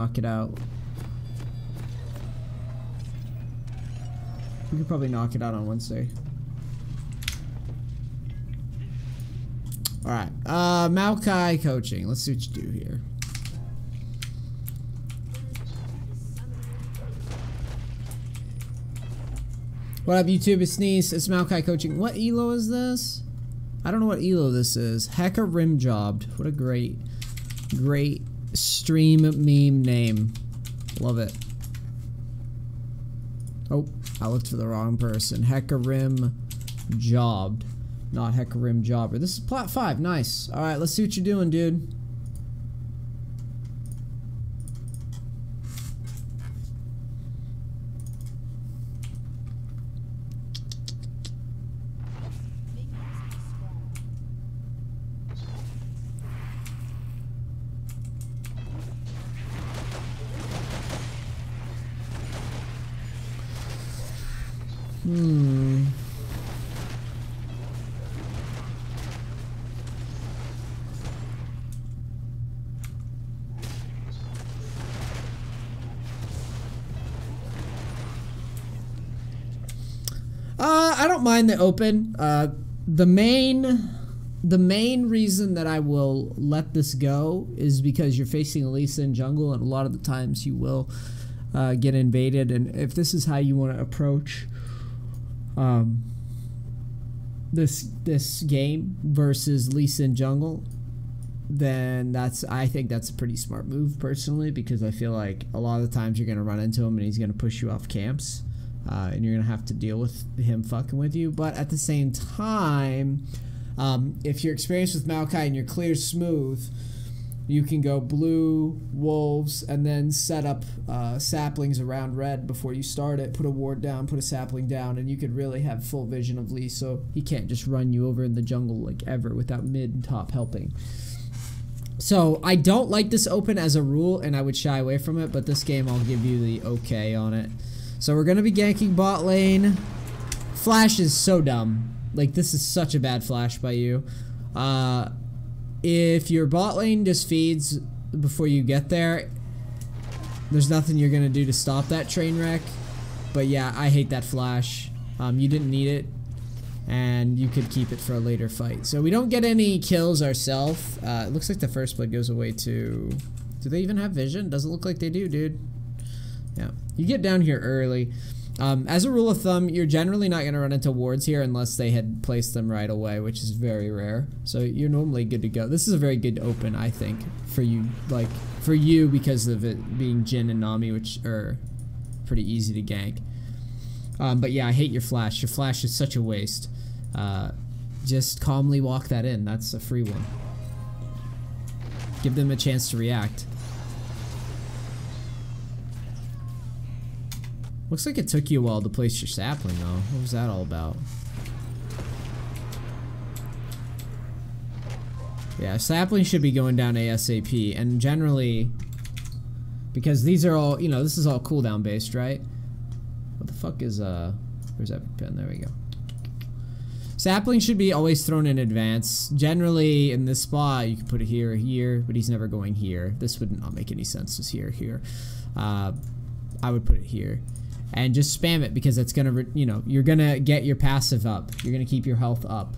knock it out. We could probably knock it out on Wednesday. Alright, Maokai coaching. Let's see what you do here. What up, YouTube? It's NEACE. It's Maokai coaching. What elo is this? I don't know what elo this is. Hecka Rim Jobbed. What a great stream meme name. Love it. Oh, I looked for the wrong person. Hecka Rim Jobbed. Not Hecka Rim Jobber. This is Plat 5. Nice. Alright, let's see what you're doing, dude. I don't mind the open. The main reason that I will let this go is because you're facing Elisa in jungle, and a lot of the times you will get invaded. And if this is how you want to approach this game versus Lisa in jungle, then I think that's a pretty smart move personally, because I feel like a lot of the times you're gonna run into him and he's gonna push you off camps. And you're gonna have to deal with him fucking with you. But at the same time, if you're experienced with Maokai and you're clear smooth, you can go blue, wolves, and then set up saplings around red before you start it. Put a ward down, put a sapling down, and you could really have full vision of Lee, so he can't just run you over in the jungle like ever without mid and top helping. So I don't like this open as a rule, and I would shy away from it, but this game I'll give you the okay on it. So we're gonna be ganking bot lane. Flash is so dumb. Like, this is such a bad flash by you. If your bot lane just feeds before you get there, there's nothing you're gonna do to stop that train wreck. But yeah, I hate that flash. You didn't need it, and you could keep it for a later fight. So we don't get any kills ourselves. It looks like the first blood goes away to... Do they even have vision? Doesn't look like they do, dude. Yeah, you get down here early. As a rule of thumb, you're generally not going to run into wards here unless they had placed them right away, which is very rare. So you're normally good to go. This is a very good open, I think, for you. Like, for you, because of it being Jhin and Nami, which are pretty easy to gank. But yeah, I hate your flash. Your flash is such a waste. Just calmly walk that in. That's a free one. Give them a chance to react. Looks like it took you a while to place your sapling, though. What was that all about? Yeah, sapling should be going down ASAP, and generally, because these are all, you know, this is all cooldown based, right? What the fuck is, where's Epic Pen? There we go. Sapling should be always thrown in advance. Generally, in this spot, you can put it here or here, but he's never going here. This would not make any sense, just here. I would put it here. And just spam it, because it's gonna, you know, you're gonna get your passive up. You're gonna keep your health up.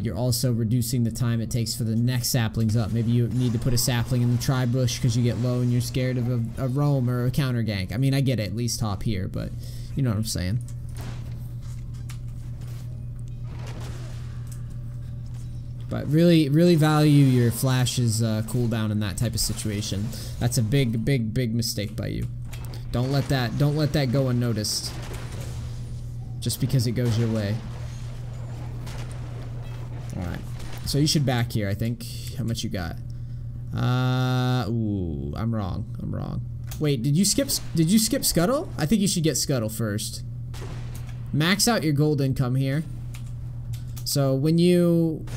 You're also reducing the time it takes for the next saplings up. Maybe you need to put a sapling in the tri-bush because you get low and you're scared of a roam or a counter gank. I mean, I get it, at least top here, but you know what I'm saying. But really value your flash's cooldown in that type of situation. That's a big mistake by you. Don't let that go unnoticed. Just because it goes your way. Alright. So you should back here, I think. How much you got? Ooh, I'm wrong. Wait, did you skip Scuttle? I think you should get Scuttle first. Max out your gold income here. So when you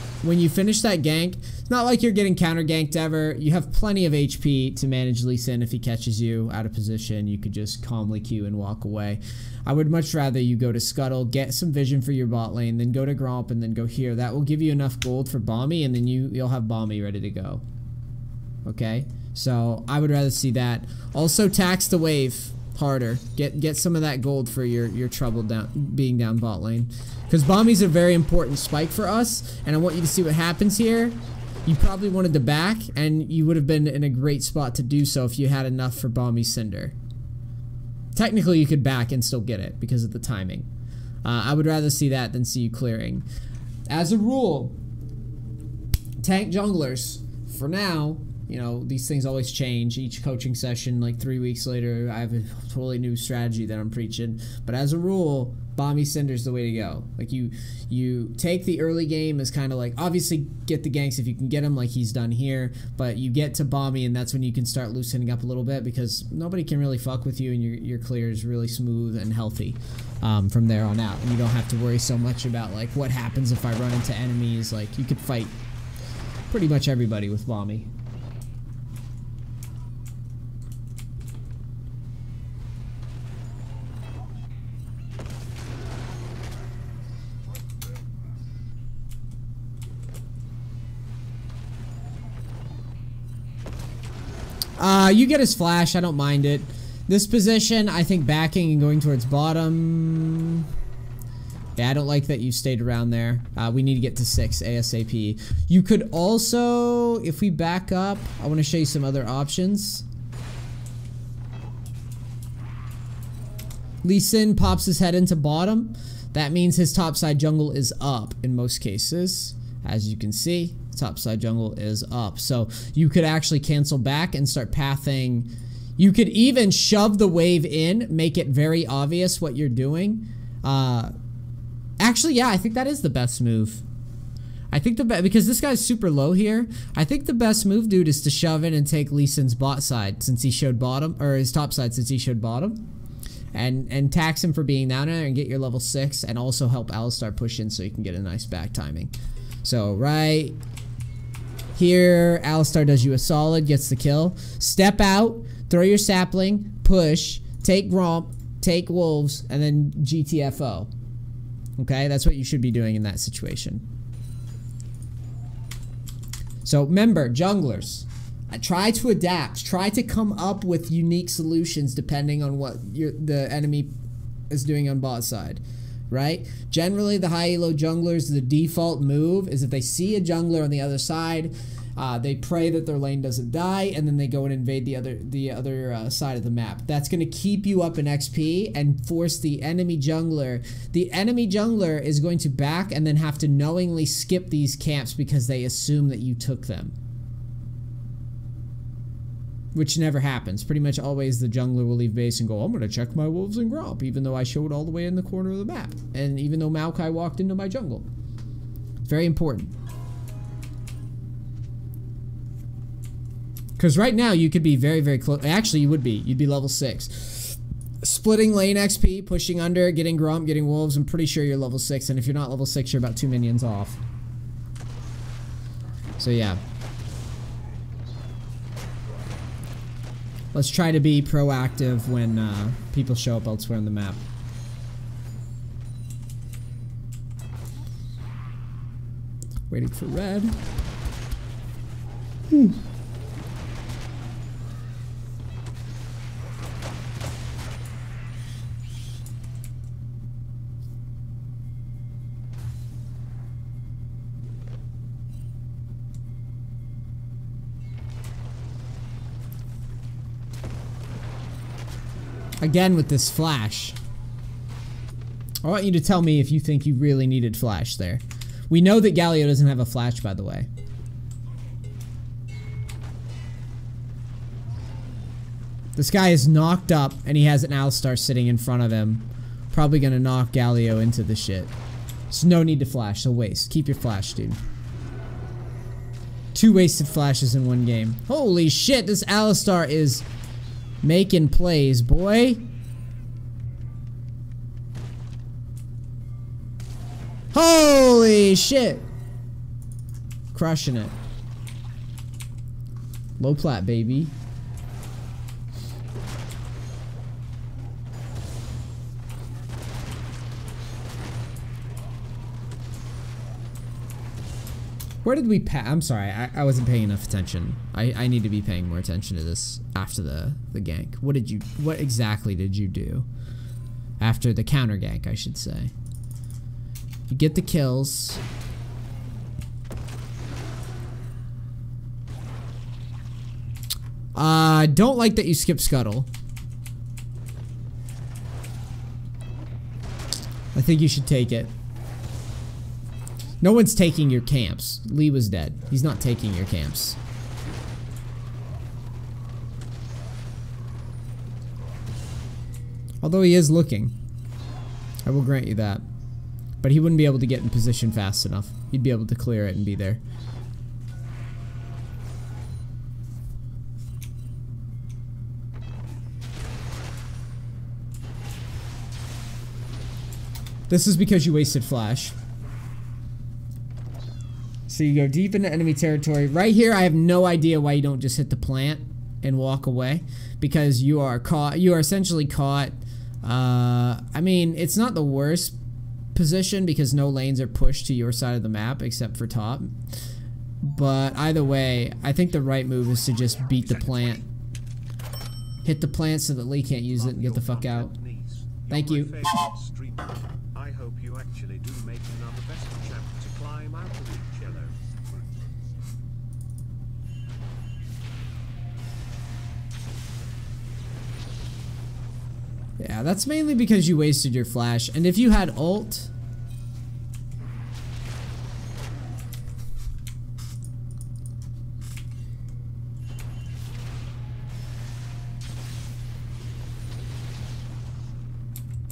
finish that gank, it's not like you're getting counter ganked ever. You have plenty of HP to manage Lee Sin. If he catches you out of position, you could just calmly Q and walk away. I would much rather you go to Scuttle, get some vision for your bot lane, then go to Gromp, and then go here. That will give you enough gold for Bomby, and then you'll have Bomby ready to go. Okay? So I would rather see that. Also tax the wave harder. Get some of that gold for your trouble being down bot lane. Because Bommy's a very important spike for us, and I want you to see what happens here. You probably wanted to back, and you would have been in a great spot to do so if you had enough for Bommy's Cinder. Technically, you could back and still get it because of the timing. I would rather see that than see you clearing. As a rule, tank junglers, for now, you know, these things always change. Each coaching session, like 3 weeks later, I have a totally new strategy that I'm preaching. But as a rule, Bomby Cinder's the way to go. Like, you take the early game as kind of like, obviously get the ganks if you can get them like he's done here, but you get to Bomby and that's when you can start loosening up a little bit because nobody can really fuck with you and your clear is really smooth and healthy from there on out. And you don't have to worry so much about like what happens if I run into enemies. Like, you could fight pretty much everybody with Bomby. You get his flash, I don't mind it. This position, I think backing and going towards bottom. Yeah, I don't like that you stayed around there. We need to get to 6 ASAP. You could also, if we back up, I want to show you some other options. Lee Sin pops his head into bottom. That means his topside jungle is up in most cases. As you can see, topside jungle is up. So you could actually cancel back and start pathing. You could even shove the wave in, make it very obvious what you're doing. Actually, yeah, I think that is the best move. I think because this guy's super low here, I think the best move, dude, is to shove in and take Lee Sin's bot side since he showed bottom, or his top side since he showed bottom. And tax him for being down there and get your level 6 and also help Alistar push in so you can get a nice back timing. So right here, Alistar does you a solid, gets the kill. Step out, throw your sapling, push, take Gromp, take Wolves, and then GTFO. Okay, that's what you should be doing in that situation. So remember, junglers, try to adapt. Try to come up with unique solutions depending on what the enemy is doing on bot side. Right? Generally, the high elo junglers, the default move is if they see a jungler on the other side, they pray that their lane doesn't die, and then they go and invade the other side of the map. That's going to keep you up in XP and force the enemy jungler. The enemy jungler is going to back and then have to knowingly skip these camps because they assume that you took them. Which never happens. Pretty much always the jungler will leave base and go, I'm going to check my wolves and Gromp, even though I showed all the way in the corner of the map. And even though Maokai walked into my jungle. It's very important. Because right now you could be very, very close. Actually, you would be. You'd be level 6. Splitting lane XP, pushing under, getting Gromp, getting wolves. I'm pretty sure you're level 6. And if you're not level 6, you're about 2 minions off. So yeah. Let's try to be proactive when people show up elsewhere on the map. Waiting for red. Again with this flash. I want you to tell me if you think you really needed flash there. We know that Galio doesn't have a flash, by the way. This guy is knocked up and he has an Alistar sitting in front of him. Probably gonna knock Galio into the shit. There's no need to flash, so waste. Keep your flash, dude. 2 wasted flashes in 1 game. Holy shit, this Alistar is making plays, boy. Holy shit. Crushing it. Low plat, baby. Where did we pass? I'm sorry, I wasn't paying enough attention. I need to be paying more attention to this after the gank. What exactly did you do? After the counter gank, I should say. You get the kills. Don't like that you skip scuttle. I think you should take it. No one's taking your camps. Lee was dead. He's not taking your camps. Although he is looking. I will grant you that. But he wouldn't be able to get in position fast enough. He'd be able to clear it and be there. This is because you wasted flash. So you go deep into enemy territory. Right here, I have no idea why you don't just hit the plant and walk away. Because you are caught. You are essentially caught. I mean, it's not the worst position because no lanes are pushed to your side of the map except for top. But either way, I think the right move is to just beat the plant. Hit the plant so that Lee can't use it and get the fuck out. Thank you. I hope you actually do make another best champ to climb out of each yellow. Yeah, that's mainly because you wasted your flash. And if you had ult...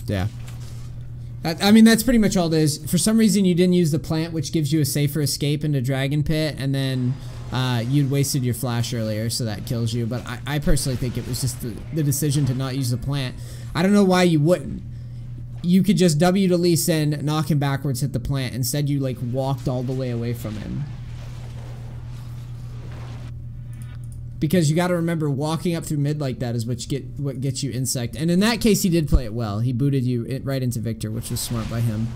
Yeah. I mean, that's pretty much all it is. For some reason, you didn't use the plant, which gives you a safer escape into Dragon Pit, and then you'd wasted your flash earlier, so that kills you. But I personally think it was just the decision to not use the plant. I don't know why you wouldn't. You could just W to Lee Sin, knock him backwards, hit the plant. Instead, you, like, walked all the way away from him. Because you got to remember, walking up through mid like that is what gets you insect. And in that case, he did play it well. He booted you right into Victor, which was smart by him.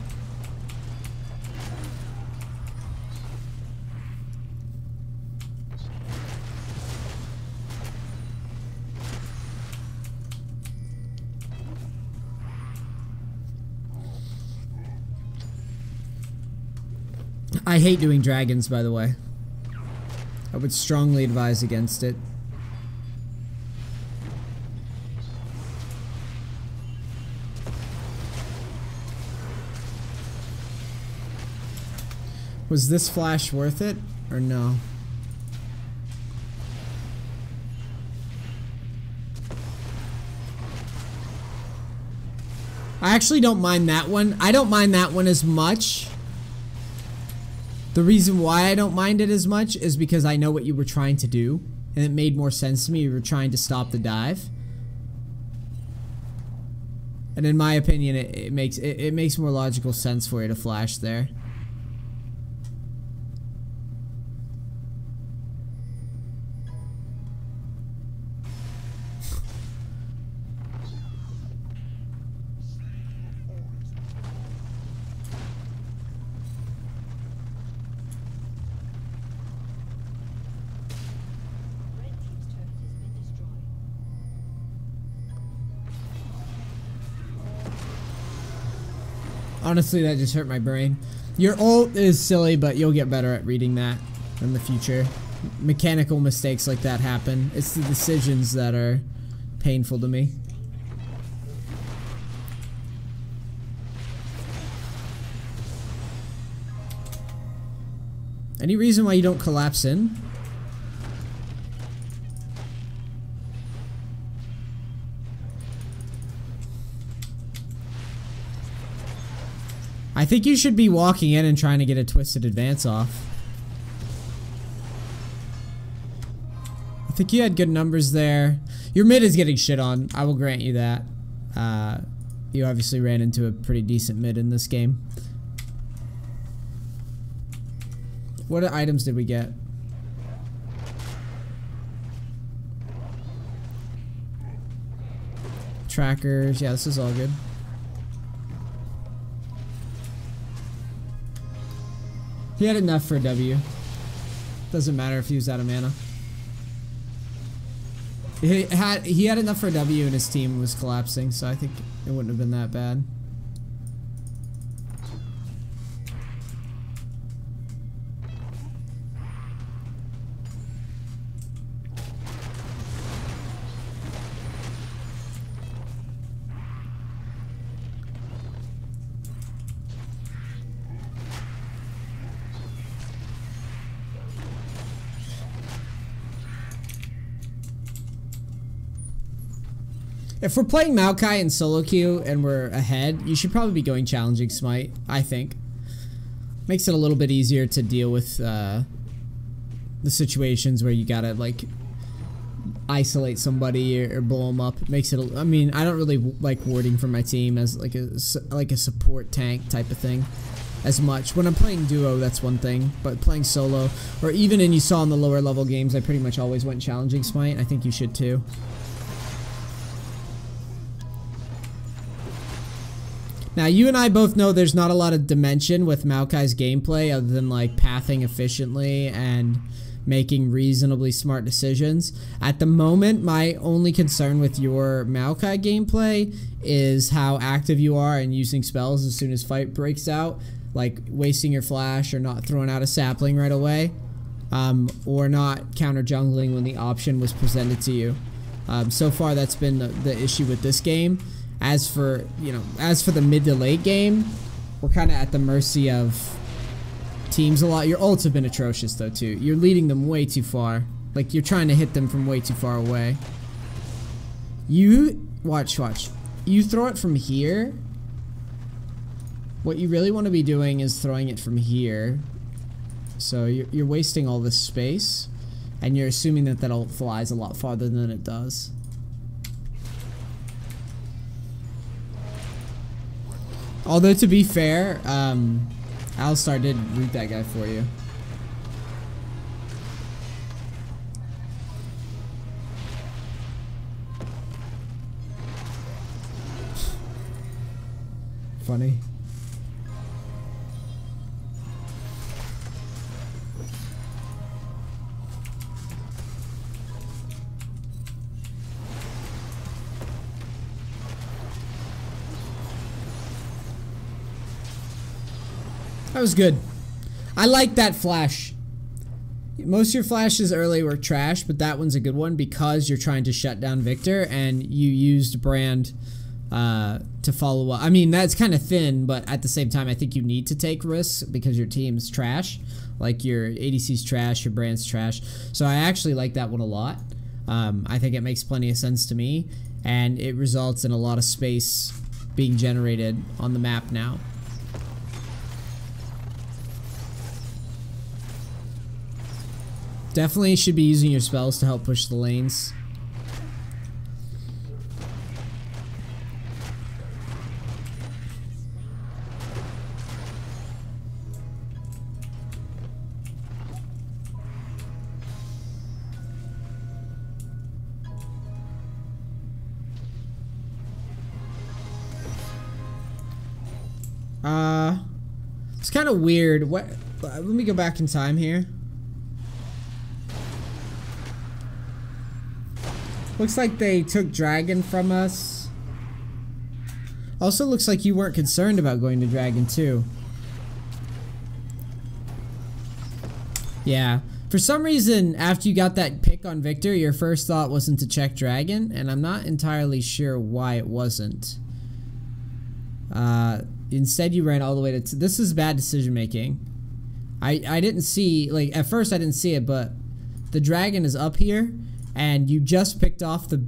I hate doing dragons, by the way. I would strongly advise against it. Was this flash worth it or no? I actually don't mind that one. I don't mind that one as much. The reason why I don't mind it as much is because I know what you were trying to do, and it made more sense to me. You were trying to stop the dive. And in my opinion, it makes more logical sense for you to flash there. Honestly, that just hurt my brain. Your ult is silly, but you'll get better at reading that in the future. Mechanical mistakes like that happen. It's the decisions that are painful to me. Any reason why you don't collapse in? I think you should be walking in and trying to get a twisted advance off. I think you had good numbers there. Your mid is getting shit on. I will grant you that. You obviously ran into a pretty decent mid in this game. What items did we get? Trackers. Yeah, this is all good. He had enough for a W. Doesn't matter if he was out of mana. He had enough for a W and his team was collapsing, so I think it wouldn't have been that bad. If we're playing Maokai in solo queue and we're ahead, you should probably be going challenging smite, I think. Makes it a little bit easier to deal with the situations where you gotta like isolate somebody or blow them up. It makes it, I mean, I don't really like warding for my team as like a support tank type of thing as much. When I'm playing duo, that's one thing, but playing solo, or even you saw in the lower level games, I pretty much always went challenging smite. I think you should too. Now, you and I both know there's not a lot of dimension with Maokai's gameplay other than like pathing efficiently and making reasonably smart decisions. At the moment, my only concern with your Maokai gameplay is how active you are and using spells as soon as fight breaks out, like wasting your flash or not throwing out a sapling right away, or not counter jungling when the option was presented to you. So far, that's been the issue with this game. As for the mid to late game, we're kind of at the mercy of teams a lot. Your ults have been atrocious though too. You're leading them way too far. Like you're trying to hit them from way too far away. You watch. You throw it from here. What you really want to be doing is throwing it from here. So you're wasting all this space, and you're assuming that ult flies a lot farther than it does. Although, to be fair, Alistar did root that guy for you. Funny. That was good. I like that flash. Most of your flashes early were trash, but that one's a good one because you're trying to shut down Victor and you used Brand to follow up. I mean, that's kind of thin, but at the same time, I think you need to take risks because your team's trash. Like your ADC's trash, your Brand's trash. So I actually like that one a lot. I think it makes plenty of sense to me, and it results in a lot of space being generated on the map now. Definitely should be using your spells to help push the lanes. It's kind of weird. What? Let me go back in time here. Looks like they took Dragon from us. Also looks like you weren't concerned about going to Dragon too. Yeah. For some reason, after you got that pick on Victor, your first thought wasn't to check Dragon, and I'm not entirely sure why it wasn't. Instead, you ran all the way to... This is bad decision making. I didn't see... Like, at first I didn't see it, but the Dragon is up here. And you just picked off the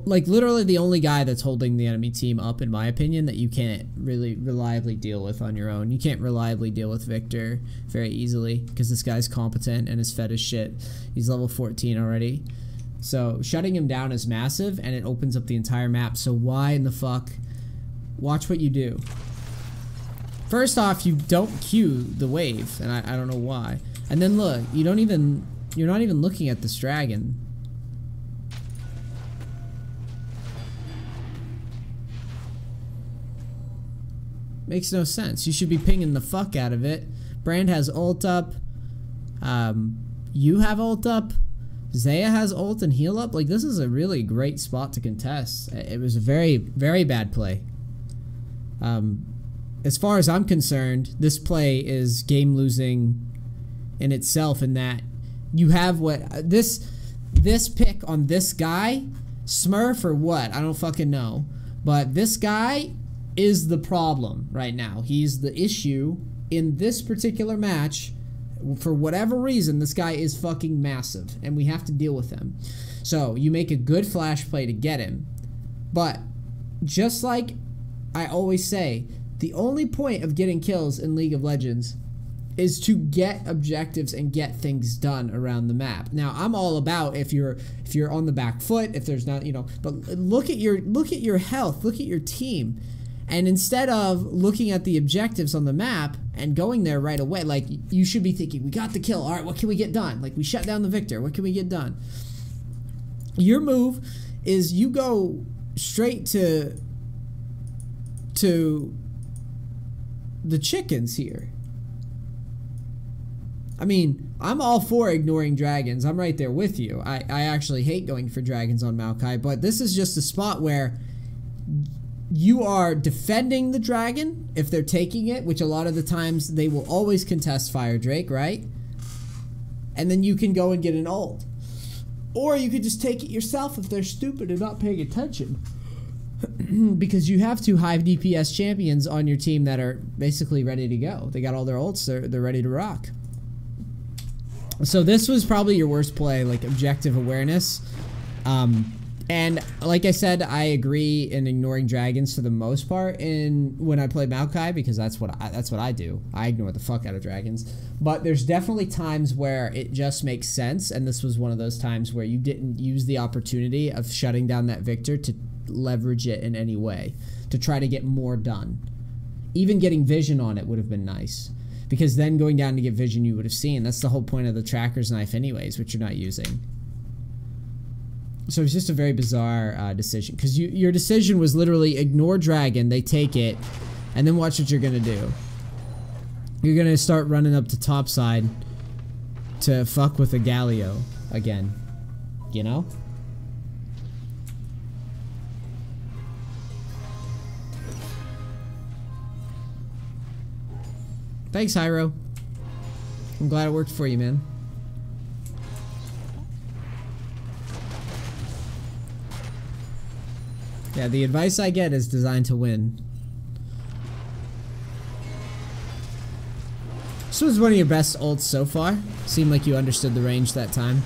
like literally the only guy that's holding the enemy team up, in my opinion, that you can't really reliably deal with on your own. You can't reliably deal with Victor very easily because this guy's competent and is fed as shit. He's level 14 already. So shutting him down is massive and it opens up the entire map. So why in the fuck? Watch what you do. First off, you don't queue the wave, and I don't know why. And then look, you're not even looking at this Dragon. Makes no sense. You should be pinging the fuck out of it. Brand has ult up. You have ult up. Zaya has ult and heal up. Like, this is a really great spot to contest. It was a very, very bad play. As far as I'm concerned, this play is game losing in itself, in that you have what this pick on this guy, Smurf or what, I don't fucking know, but this guy is the problem right now. He's the issue in this particular match. For whatever reason, this guy is fucking massive, and we have to deal with him. So you make a good flash play to get him, but just like I always say, the only point of getting kills in League of Legends is to get objectives and get things done around the map. Now, I'm all about if you're on the back foot, if there's not, you know, but look at your health, look at your team. And instead of looking at the objectives on the map and going there right away, like, you should be thinking, we got the kill, all right, what can we get done? Like, we shut down the victor, what can we get done? Your move is you go straight to the chickens here. I mean, I'm all for ignoring dragons. I'm right there with you. I actually hate going for dragons on Maokai, but this is just a spot where you are defending the dragon if they're taking it, which a lot of the times they will always contest Fire Drake, right? And then you can go and get an ult. Or you could just take it yourself if they're stupid and not paying attention. Because you have 2 high DPS champions on your team that are basically ready to go. They got all their ults, they're ready to rock. So this was probably your worst play, like objective awareness. And like I said, I agree in ignoring dragons for the most part when I play Maokai, because that's what I do. I ignore the fuck out of dragons. But there's definitely times where it just makes sense, and this was one of those times where you didn't use the opportunity of shutting down that victor to leverage it in any way, to try to get more done. Even getting vision on it would have been nice, because then going down to get vision you would have seen. That's the whole point of the tracker's knife anyways, which you're not using. So it's just a very bizarre decision, because your decision was literally ignore dragon, they take it, and then watch what you're gonna do. You're gonna start running up to top side to fuck with a Galio again, you know? Thanks, Hyro. I'm glad it worked for you, man. Yeah, the advice I get is designed to win. This was one of your best ults so far. Seemed like you understood the range that time.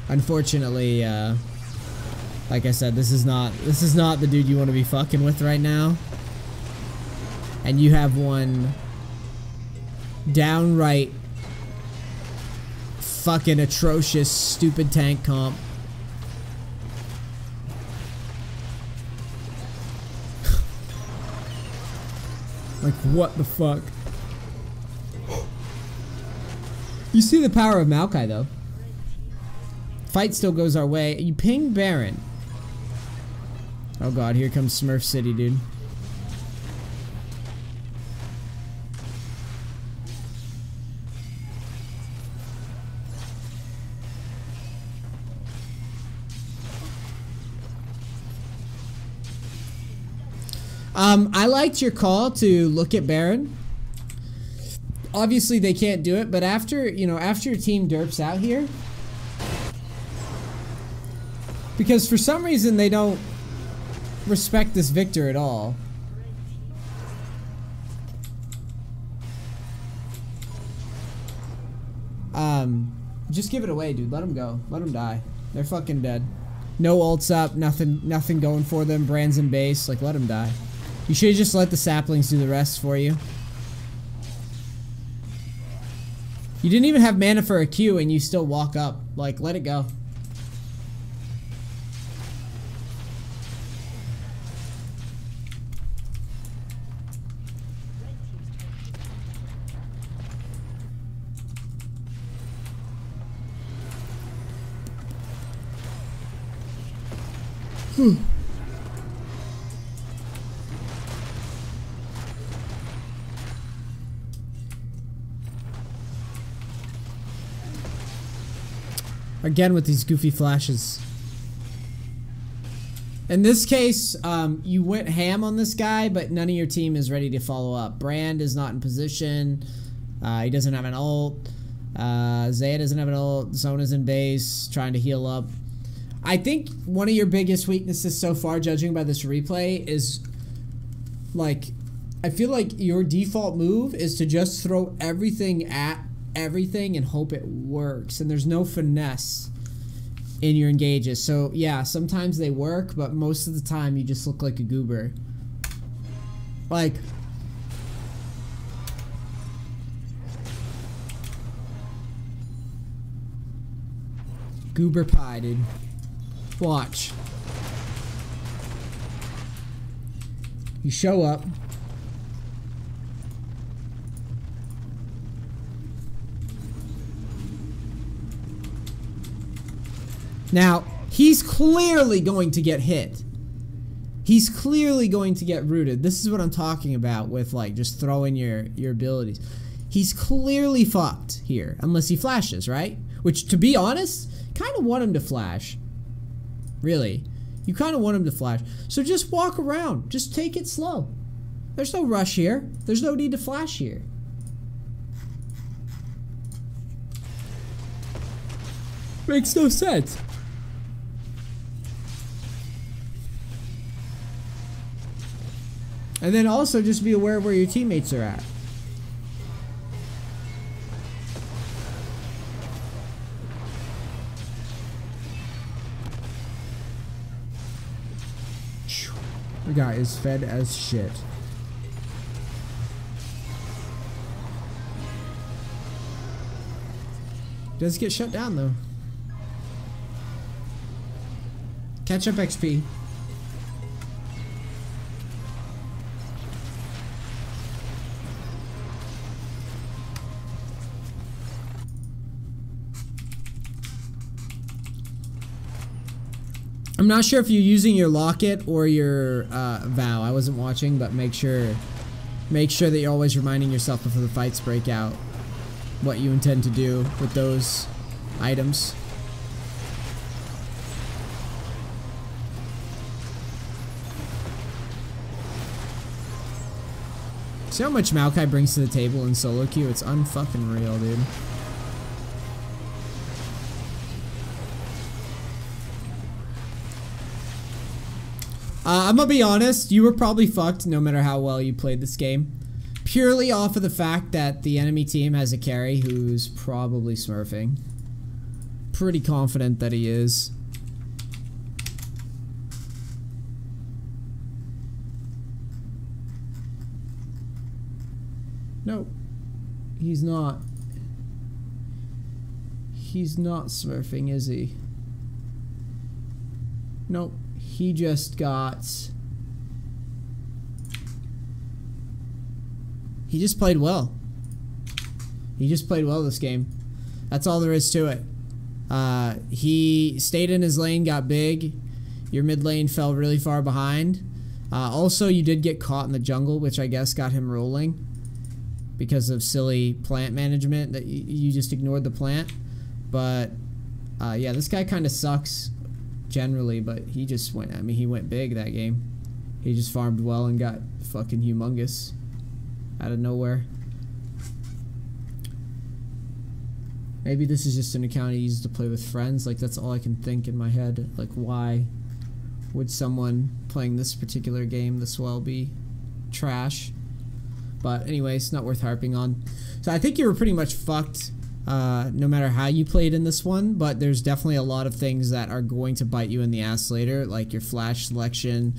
Unfortunately, like I said, this is not the dude you want to be fucking with right now. And you have one downright fucking atrocious, stupid tank comp. Like, what the fuck? You see the power of Maokai, though. Fight still goes our way. You ping Baron. Oh god, here comes Smurf City, dude. I liked your call to look at Baron. Obviously they can't do it, but after your team derps out here, because for some reason they don't respect this victor at all. Just give it away, dude. Let them go. Let them die. They're fucking dead. No ults up, nothing going for them. Brands in base, like, let them die. You should have just let the saplings do the rest for you. You didn't even have mana for a Q and you still walk up. Like, let it go. Again with these goofy flashes. In this case, you went ham on this guy, but none of your team is ready to follow up. Brand is not in position. He doesn't have an ult. Zaya doesn't have an ult. Zona's in base, trying to heal up. I think one of your biggest weaknesses so far, judging by this replay, is like, I feel like your default move is to just throw everything at everything and hope it works. And there's no finesse in your engages. So yeah, sometimes they work, but most of the time you just look like a goober. Like, goober pie, dude. Watch. You show up. Now, he's clearly going to get hit. He's clearly going to get rooted. This is what I'm talking about with like just throwing your abilities. He's clearly fucked here, unless he flashes, right? Which, to be honest, kind of want him to flash. Really. You kind of want him to flash. So just walk around. Just take it slow. There's no rush here. There's no need to flash here. Makes no sense. And then also just be aware of where your teammates are at. The guy is fed as shit. Does get shut down though. Catch up XP. I'm not sure if you're using your locket or your vow. I wasn't watching, but make sure that you're always reminding yourself before the fights break out what you intend to do with those items. See how much Maokai brings to the table in solo queue? It's unfucking real, dude. I'm gonna be honest, you were probably fucked no matter how well you played this game. Purely off of the fact that the enemy team has a carry who's probably smurfing. Pretty confident that he is. Nope. He's not. He's not smurfing, is he? Nope. He just got... He just played well. He just played well this game. That's all there is to it. He stayed in his lane, got big. Your mid lane fell really far behind. Also, you did get caught in the jungle, which I guess got him rolling because of silly plant management that you just ignored the plant. But yeah, this guy kind of sucks generally, but he just went, I mean, he went big that game. He just farmed well and got fucking humongous out of nowhere. Maybe this is just an account he uses to play with friends. Like, that's all I can think in my head. Like, why would someone playing this particular game this well be trash? But anyways, not worth harping on. So I think you were pretty much fucked no matter how you played in this one, but there's definitely a lot of things that are going to bite you in the ass later, like your flash selection,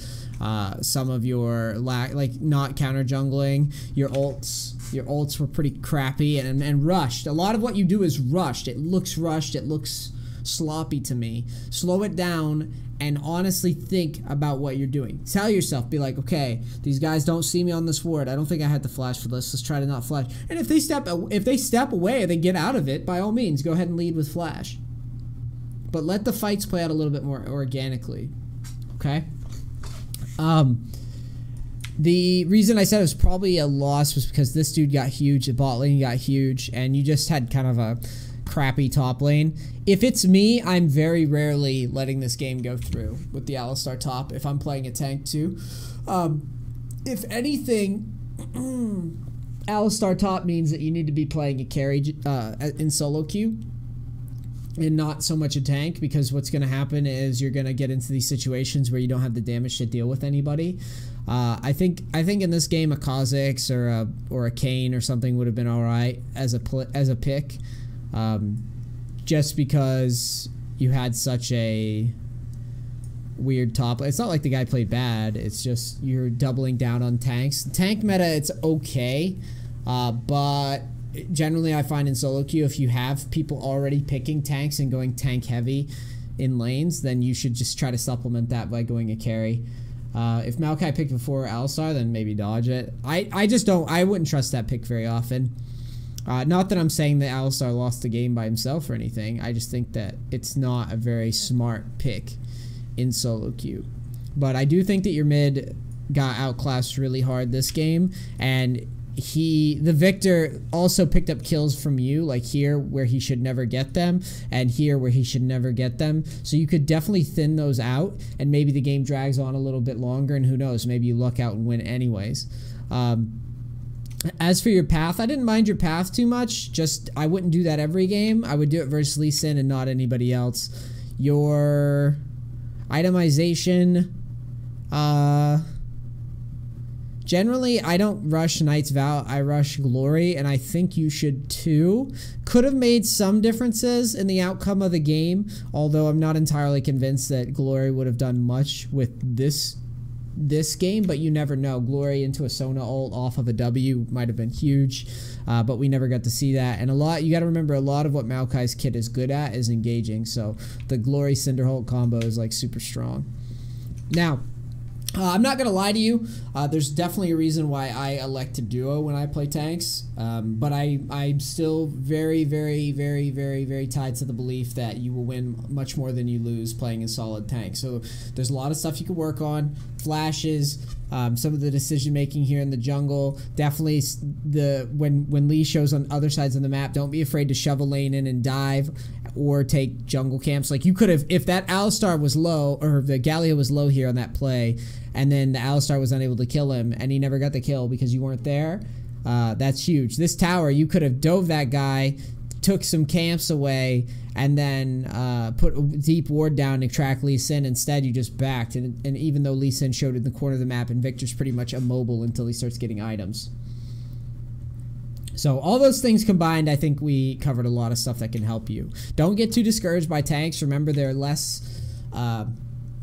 some of your like not counter jungling, your ults were pretty crappy and rushed. A lot of what you do is rushed. It looks rushed, it looks sloppy to me. Slow it down and honestly think about what you're doing. Tell yourself, be like, okay, these guys don't see me on this ward. I don't think I had to flash for this. Let's try to not flash. And if they step away or they get out of it, by all means, go ahead and lead with flash. But let the fights play out a little bit more organically. Okay? The reason I said it was probably a loss was because this dude got huge, the bot lane got huge, and you just had kind of a crappy top lane. If it's me, I'm very rarely letting this game go through with the Alistar top if I'm playing a tank too. If anything, Alistar top means that you need to be playing a carry in solo queue and not so much a tank, because what's going to happen is you're going to get into these situations where you don't have the damage to deal with anybody. I think in this game a Kha'Zix or a Kayn or something would have been all right as a pick, just because you had such a weird top. It's not like the guy played bad. It's just you're doubling down on tanks. Tank meta, it's okay, but generally I find in solo queue, if you have people already picking tanks and going tank heavy in lanes, then you should just try to supplement that by going a carry. If Maokai picked before Alistar, then maybe dodge it. I just don't, I wouldn't trust that pick very often. Not that I'm saying that Alistar lost the game by himself or anything. I just think that it's not a very smart pick in solo queue. But I do think that your mid got outclassed really hard this game, and the Victor also picked up kills from you, like here where he should never get them and here where he should never get them. So you could definitely thin those out, and maybe the game drags on a little bit longer, and who knows, maybe you luck out and win anyways. As for your path, I didn't mind your path too much. Just I wouldn't do that every game. I would do it versus Lee Sin and not anybody else. Your itemization, generally, I don't rush Knight's Vow, I rush Glory, and I think you should too. Could have made some differences in the outcome of the game, although I'm not entirely convinced that Glory would have done much with this game, but you never know. Glory into a Sona ult off of a W might have been huge, but we never got to see that. And you got to remember, a lot of what Maokai's kit is good at is engaging, so the Glory Cinderholt combo is like super strong. Now, I'm not going to lie to you, there's definitely a reason why I elect to duo when I play tanks, but I'm still very, very, very, very, very tied to the belief that you will win much more than you lose playing in solid tanks. So there's a lot of stuff you can work on, flashes, some of the decision making here in the jungle. Definitely when Lee shows on other sides of the map, don't be afraid to shove a lane in and dive or take jungle camps. Like you could have, if that Alistar was low, or the Gallia was low here on that play, and then the Alistar was unable to kill him and he never got the kill because you weren't there, that's huge. This tower, you could have dove that guy, took some camps away, and then put a deep ward down to track Lee Sin. Instead, you just backed, and even though Lee Sin showed in the corner of the map, and Victor's pretty much immobile until he starts getting items. So all those things combined, I think we covered a lot of stuff that can help you. Don't get too discouraged by tanks. Remember, they're less,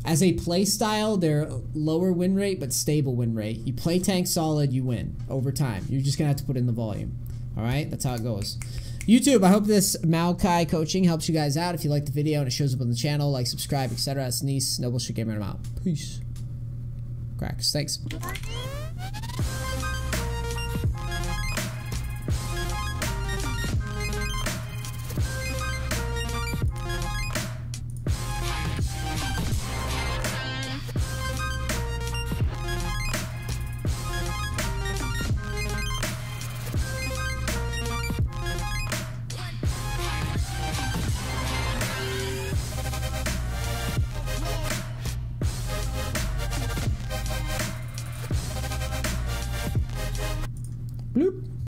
as a play style, they're lower win rate but stable win rate. You play tank solid, you win over time. You're just going to have to put in the volume. All right? That's how it goes. YouTube, I hope this Maokai coaching helps you guys out. If you like the video and it shows up on the channel, like, subscribe, etc. It's NEACE, Noble Shit Gamer, and I'm out. Peace. Cracks. Thanks.